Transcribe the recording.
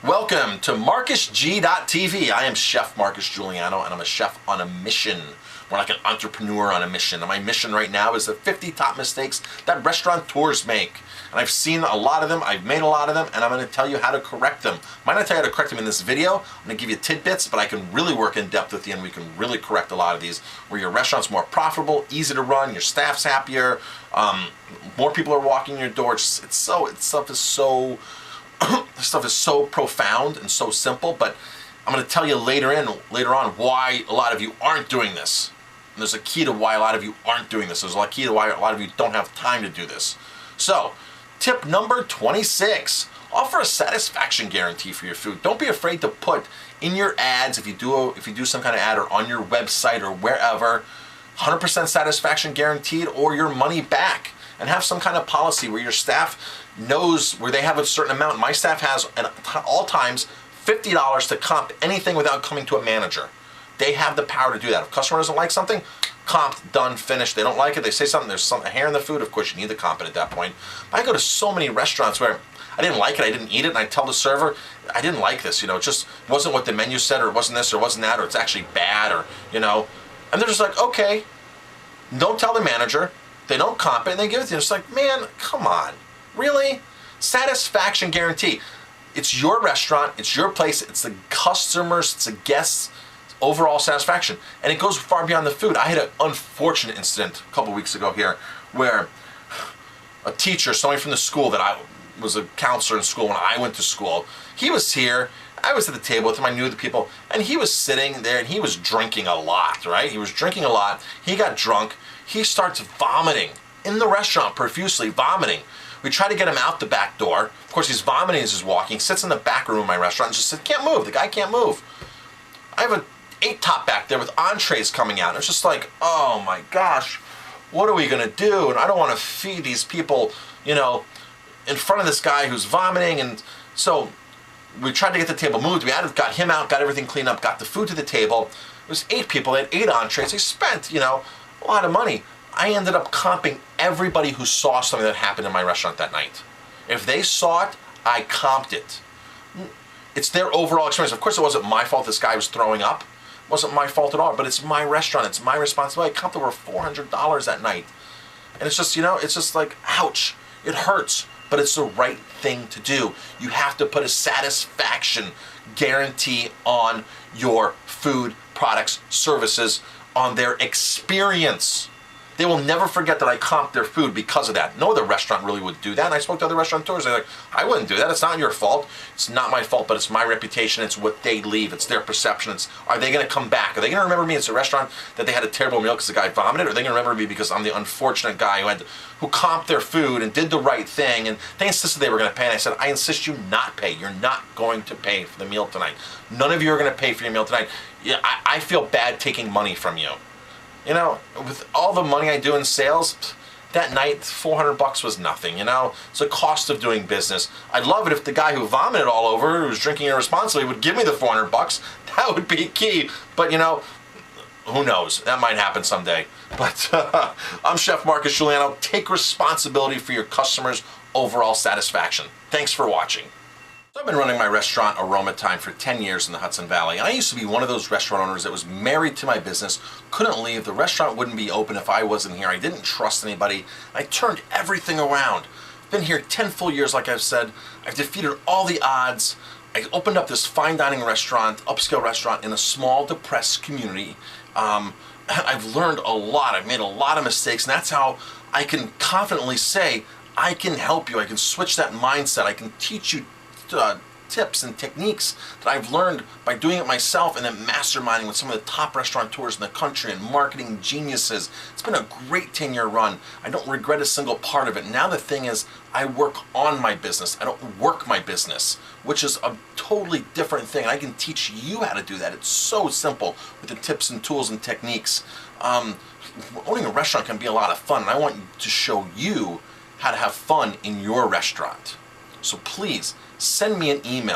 Welcome to MarcusG.tv. I am Chef Marcus Giuliano, and I'm a chef on a mission. More like an entrepreneur on a mission. And my mission right now is the 50 top mistakes that restaurateurs make. And I've seen a lot of them, I've made a lot of them, and I'm going to tell you how to correct them. I might not tell you how to correct them in this video. I'm going to give you tidbits, but I can really work in depth with you, and we can really correct a lot of these, where your restaurant's more profitable, easy to run, your staff's happier, more people are walking in your door. This stuff is so profound and so simple, but I'm going to tell you later on why a lot of you aren't doing this. And there's a key to why a lot of you aren't doing this. There's a key to why a lot of you don't have time to do this. So, tip number 26. Offer a satisfaction guarantee for your food. Don't be afraid to put in your ads, if you do some kind of ad, or on your website or wherever, 100% satisfaction guaranteed or your money back. And have some kind of policy where your staff knows where they have a certain amount. My staff has, at all times, $50 to comp anything without coming to a manager. They have the power to do that. If a customer doesn't like something, comped, done, finished. They don't like it, they say something, there's a hair in the food, of course you need to comp it at that point. But I go to so many restaurants where I didn't like it, I didn't eat it, and I tell the server, I didn't like this, it just wasn't what the menu said, or it wasn't this, or it wasn't that, or it's actually bad, or, and they're just like, okay. Don't tell the manager, they don't comp it, and they give it to you. It's like, man, come on, really? Satisfaction guarantee. It's your restaurant, it's your place, it's the customers, it's the guests' overall satisfaction. And it goes far beyond the food. I had an unfortunate incident a couple weeks ago here where a teacher, somebody from the school that I was a counselor in school when I went to school, he was here, I was at the table with him, I knew the people, and he was sitting there and he was drinking a lot, right? He was drinking a lot, he got drunk, he starts vomiting in the restaurant, profusely vomiting. We try to get him out the back door. Of course, he's vomiting as he's walking, sits in the back room of my restaurant and just said, can't move, the guy can't move. I have an 8-top back there with entrees coming out. It's just like, oh my gosh, what are we gonna do? And I don't wanna feed these people, in front of this guy who's vomiting. And so we tried to get the table moved. We got him out, got everything cleaned up, got the food to the table. It was 8 people, they had 8 entrees. They spent, a lot of money. I ended up comping everybody who saw something that happened in my restaurant that night. If they saw it, I comped it. It's their overall experience. Of course, it wasn't my fault this guy was throwing up. It wasn't my fault at all, but it's my restaurant. It's my responsibility. I comped over $400 that night. And it's just, it's just like, ouch. It hurts, but it's the right thing to do. You have to put a satisfaction guarantee on your food, products, services, on their experience. They will never forget that I comped their food because of that. No other restaurant really would do that. And I spoke to other restaurateurs. They're like, I wouldn't do that. It's not your fault. It's not my fault, but it's my reputation. It's what they leave. It's their perception. Are they going to come back? Are they going to remember me as a restaurant that they had a terrible meal because the guy vomited? Or are they going to remember me because I'm the unfortunate guy who comped their food and did the right thing? And they insisted they were going to pay. And I said, I insist you not pay. You're not going to pay for the meal tonight. None of you are going to pay for your meal tonight. Yeah, I feel bad taking money from you. With all the money I do in sales, that night, $400 was nothing, It's a cost of doing business. I'd love it if the guy who vomited all over, who was drinking irresponsibly, would give me the $400. That would be key. But, who knows? That might happen someday. But I'm Chef Marcus Giuliano. Take responsibility for your customers' overall satisfaction. Thanks for watching. So I've been running my restaurant Aroma Time for 10 years in the Hudson Valley, and I used to be one of those restaurant owners that was married to my business, couldn't leave, the restaurant wouldn't be open if I wasn't here, I didn't trust anybody, I turned everything around. Been here 10 full years, like I've said, I've defeated all the odds, I opened up this fine dining restaurant, upscale restaurant in a small, depressed community. I've learned a lot, I've made a lot of mistakes, and that's how I can confidently say, I can help you, I can switch that mindset, I can teach you tips and techniques that I've learned by doing it myself and then masterminding with some of the top restaurateurs in the country and marketing geniuses. It's been a great 10-year run. I don't regret a single part of it. Now the thing is, I work on my business. I don't work my business, which is a totally different thing. I can teach you how to do that. It's so simple with the tips and tools and techniques. Owning a restaurant can be a lot of fun, and I want to show you how to have fun in your restaurant. So please, send me an email.